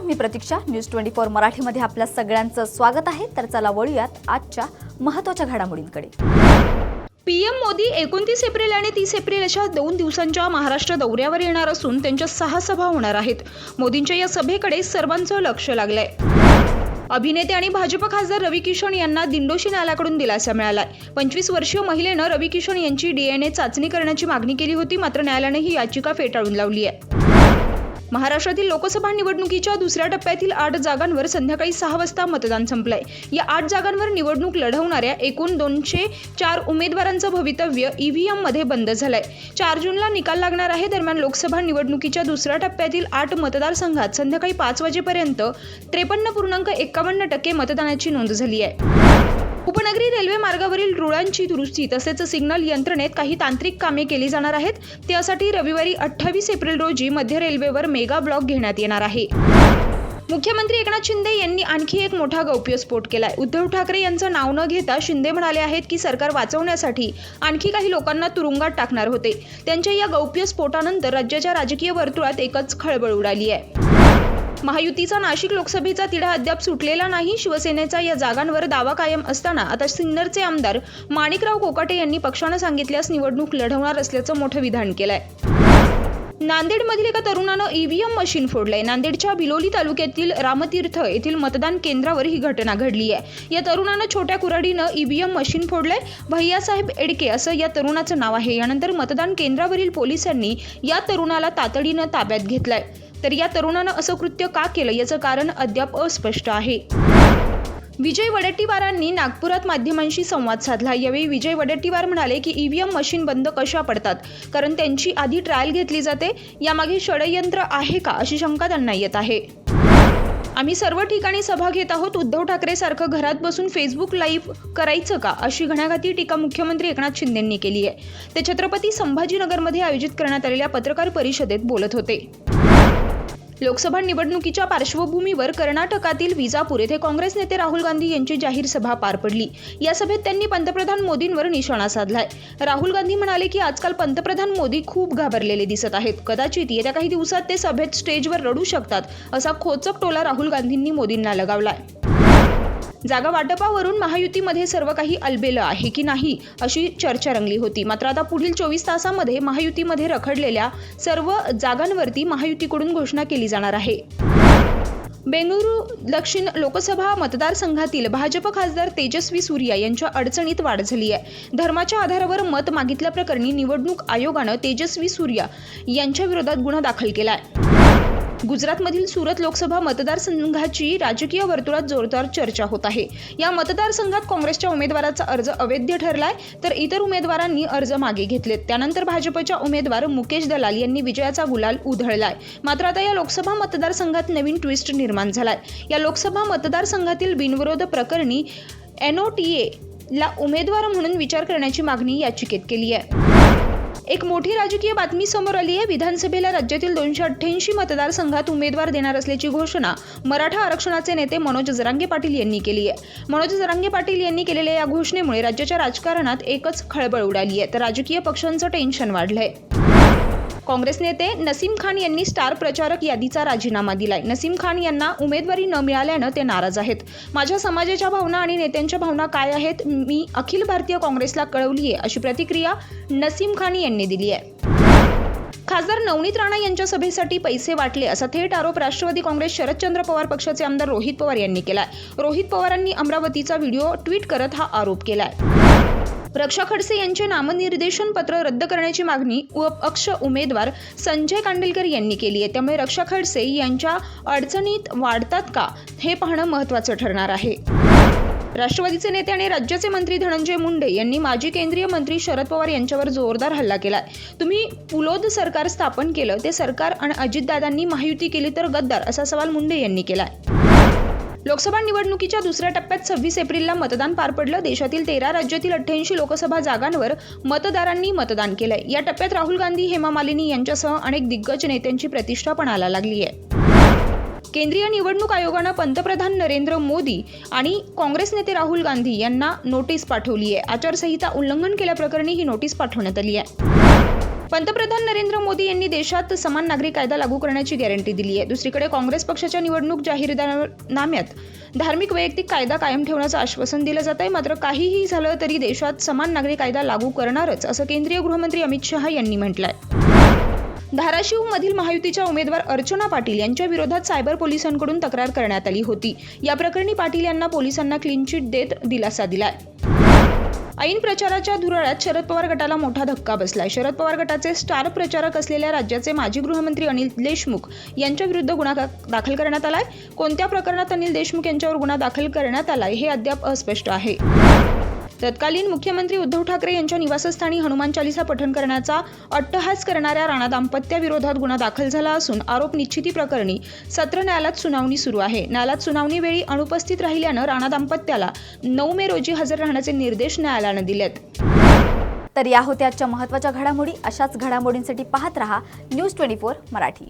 मी प्रतीक्षा. News 24 मराठीमध्ये आपल्या सगळ्यांचं स्वागत आहे. तर चला वळूयात आजच्या महत्त्वाच्या घडामोडींकडे. पीएम मोदी 29 एप्रिल आणि 30 एप्रिल अशा 2 दिवसांच्या महाराष्ट्र दौऱ्यावर येणार असून त्यांच्या 6 सभा होणार आहेत. मोदींच्या या सभेकडे सर्वांचं लक्ष लागलंय. अभिनेते आणि भाजप खासदार रवी किशन यांना दिंडोशी न्यायालयाकडून दिलासा मिळालाय. 25 वर्षीय महिलेनं रवी किशन यांची DNA चाचणी करण्याची मागणी केली होती, मात्र न्यायालयाने ही याचिका फेटाळून लावली आहे. महाराष्ट्रातील लोकसभा निवडणुकीच्या दुसऱ्या टप्प्यातील 8 जागांवर संध्याकाळी 6 वाजता मतदान संपलंय. या 8 जागांवर निवडणूक लढवणाऱ्या एकूण 204 उमेदवारांचं भवितव्य EVM मध्ये बंद झालंय. 4 जूनला निकाल लागणार आहे. दरम्यान लोकसभा निवडणुकीच्या दुसऱ्या टप्प्यातील 8 मतदारसंघात संध्याकाळी 5 वाजेपर्यंत 53.51% मतदानाची नोंद झाली आहे. उपनगरी रेल्वे मार्गावरील रुळांची दुरुस्ती तसेच सिग्नल यंत्रणेत काही तांत्रिक कामे केली जाणार आहेत. त्यासाठी रविवारी 28 एप्रिल रोजी मध्य रेल्वेवर मेगा ब्लॉक घेण्यात येणार आहे. मुख्यमंत्री एकनाथ शिंदे यांनी आणखी एक मोठा गौप्यस्फोट केलाय. उद्धव ठाकरे यांचं नाव न घेता शिंदे म्हणाले आहेत की सरकार वाचवण्यासाठी आणखी काही लोकांना तुरुंगात टाकणार होते. त्यांच्या या गौप्यस्फोटानंतर राज्याच्या राजकीय वर्तुळात एकच खळबळ उडाली आहे. महायुतीचा नाशिक लोकसभेचा तिढा अद्याप सुटलेला नाही. शिवसेनेचा या जागांवर दावा कायम असताना आता सिन्नरचे आमदार माणिकराव कोकाटे यांनी पक्षानं सांगितल्यास निवडणूक लढवणार असल्याचं मोठं विधान केलंय. नांदेडमधील एका तरुणानं EVM मशीन फोडलंय. नांदेडच्या बिलोली तालुक्यातील रामतीर्थ येथील मतदान केंद्रावर ही घटना घडली आहे. या तरुणानं छोट्या कुऱ्हाडीनं EVM मशीन फोडलंय. भैयासाहेब एडके असं या तरुणाचं नाव आहे. यानंतर मतदान केंद्रावरील पोलिसांनी या तरुणाला तातडीनं ताब्यात घेतलंय. तर या तरुणानं असं कृत्य का केलं याचं कारण अद्याप अस्पष्ट आहे. विजय वडेट्टीवारांनी नागपुरात माध्यमांशी संवाद साधला. यावेळी विजय वडेट्टीवार म्हणाले की EVM मशीन बंद कशा पडतात, कारण त्यांची आधी ट्रायल घेतली जाते. यामागे षडयंत्र आहे का अशी शंका त्यांना येत आहे. आम्ही सर्व ठिकाणी सभा घेत आहोत. उद्धव ठाकरे सारखं घरात बसून फेसबुक लाईव्ह करायचं का अशी घणाघाती टीका मुख्यमंत्री एकनाथ शिंदेंनी केली आहे. ते छत्रपती संभाजीनगरमध्ये आयोजित करण्यात आलेल्या पत्रकार परिषदेत बोलत होते. लोकसभा निवडणुकीच्या पार्श्वभूमीवर कर्नाटकातील विजापूर येथे काँग्रेस नेते राहुल गांधी यांची जाहीर सभा पार पडली. या सभेत त्यांनी पंतप्रधान मोदींवर निशाणा साधलाय. राहुल गांधी म्हणाले की आजकाल पंतप्रधान मोदी खूप घाबरलेले दिसत आहेत. कदाचित येत्या काही दिवसात ते सभेत स्टेजवर रडू शकतात असा खोचक टोला राहुल गांधींनी मोदींना लगावलाय. जागा वाटपावरून महायुतीमध्ये सर्व काही अलबेलं आहे की नाही अशी चर्चा रंगली होती. मात्र आता पुढील 24 तासामध्ये महायुतीमध्ये रखडलेल्या सर्व जागांवरती महायुतीकडून घोषणा केली जाणार आहे. बेंगळुरू दक्षिण लोकसभा मतदारसंघातील भाजप खासदार तेजस्वी सूर्या यांच्या अडचणीत वाढ झाली आहे. धर्माच्या आधारावर मत मागितल्याप्रकरणी निवडणूक आयोगानं तेजस्वी सूर्या यांच्या विरोधात गुन्हा दाखल केलाय. गुजरातमधील सुरत लोकसभा मतदारसंघाची राजकीय वर्तुळात जोरदार चर्चा होत आहे. या मतदारसंघात काँग्रेसच्या उमेदवाराचा अर्ज अवैध ठरलाय, तर इतर उमेदवारांनी अर्ज मागे घेतलेत. त्यानंतर भाजपच्या उमेदवार मुकेश दलाल यांनी विजयाचा गुलाल उधळलाय. मात्र आता या लोकसभा मतदारसंघात नवीन ट्विस्ट निर्माण झालाय. या लोकसभा मतदारसंघातील बिनविरोध प्रकरणी NOTA ला उमेदवार म्हणून विचार करण्याची मागणी याचिकेत केली आहे. एक मोठी राजकीय बातमी समोर आली आहे. विधानसभेला राज्यातील 288 मतदारसंघात उमेदवार देणार असल्याची घोषणा मराठा आरक्षणाचे नेते मनोज जरांगे पाटील यांनी केली आहे. मनोज जरांगे पाटील यांनी केलेल्या या घोषणेमुळे राज्याच्या राजकारणात एकच खळबळ उडाली आहे. तर राजकीय पक्षांचं टेन्शन वाढलंय. काँग्रेस नेते नसीम खान यांनी स्टार प्रचारक यादीचा राजीनामा दिलाय. नसीम खान यांना उमेदवारी न मिळाल्यानं ते नाराज आहेत. माझ्या समाजाच्या भावना आणि नेत्यांच्या भावना काय आहेत मी अखिल भारतीय काँग्रेसला कळवली आहे अशी प्रतिक्रिया नसीम खान यांनी दिली आहे. खासदार नवनीत राणा यांच्या सभेसाठी पैसे वाटले असा थेट आरोप राष्ट्रवादी काँग्रेस शरदचंद्र पवार पक्षाचे आमदार रोहित पवार यांनी केलाय. रोहित पवारांनी अमरावतीचा व्हिडिओ ट्विट करत हा आरोप केलाय. रक्षा खडसे यांचे नामनिर्देशन पत्र रद्द करण्याची मागणी अपक्ष उमेदवार संजय कांडेलकर यांनी केली आहे. त्यामुळे रक्षा खडसे यांच्या अडचणीत वाढतात का हे पाहणं महत्त्वाचं ठरणार आहे. राष्ट्रवादीचे नेते आणि राज्याचे मंत्री धनंजय मुंडे यांनी माजी केंद्रीय मंत्री शरद पवार यांच्यावर जोरदार हल्ला केलाय. तुम्ही पुलोद सरकार स्थापन केलं, ते सरकार आणि अजितदादांनी महायुती केली तर गद्दार असा सवाल मुंडे यांनी केलाय. लोकसभा निवडणुकीच्या दुसऱ्या टप्प्यात 26 एप्रिलला मतदान पार पडलं. देशातील 13 राज्यातील 88 लोकसभा जागांवर मतदारांनी मतदान केलंय. या टप्प्यात राहुल गांधी, हेमा मालिनी यांच्यासह अनेक दिग्गज नेत्यांची प्रतिष्ठा पणाला लागली आहे. केंद्रीय निवडणूक आयोगानं पंतप्रधान नरेंद्र मोदी आणि काँग्रेस नेते राहुल गांधी यांना नोटीस पाठवली आहे. आचारसंहिता उल्लंघन केल्याप्रकरणी ही नोटीस पाठवण्यात आली आहे. पंतप्रधान नरेंद्र मोदी यांनी देशात समान नागरिक कायदा लागू करण्याची गॅरंटी दिली आहे. दुसरीकडे काँग्रेस पक्षाच्या निवडणूक जाहीरनाम्यात धार्मिक वैयक्तिक कायदा कायम ठेवण्याचं आश्वासन दिलं जात आहे. मात्र काहीही झालं तरी देशात समान नागरिक कायदा लागू करणारच असं केंद्रीय गृहमंत्री अमित शहा यांनी म्हटलंय. धाराशिव मधील महायुतीच्या उमेदवार अर्चना पाटील यांच्या विरोधात सायबर पोलिसांकडून तक्रार करण्यात आली होती. या प्रकरणी पाटील यांना पोलिसांना क्लीन चिट देत दिलासा दिलाय. ऐन प्रचाराच्या धुराळ्यात शरद पवार गटाला मोठा धक्का बसलाय. शरद पवार गटाचे स्टार प्रचारक असलेल्या राज्याचे माजी गृहमंत्री अनिल देशमुख यांच्या विरुद्ध गुन्हा दाखल करण्यात आलाय. कोणत्या प्रकरणात अनिल देशमुख यांच्यावर गुन्हा दाखल करण्यात आलाय हे अद्याप अस्पष्ट आहे. तत्कालीन मुख्यमंत्री उद्धव ठाकरे यांच्या निवासस्थानी हनुमान चालीसा पठण करण्याचा अट्टहास करणाऱ्या राणा दाम्पत्याविरोधात गुन्हा दाखल झाला असून आरोप निश्चिती प्रकरणी सत्र न्यायालयात सुनावणी सुरू आहे. न्यायालयात सुनावणीवेळी अनुपस्थित राहिल्यानं राणा दाम्पत्याला 9 मे रोजी हजर राहण्याचे निर्देश न्यायालयानं दिलेत. तर या होत्या आजच्या महत्त्वाच्या घडामोडी. अशाच घडामोडींसाठी पाहत रहा न्यूज 24 मराठी.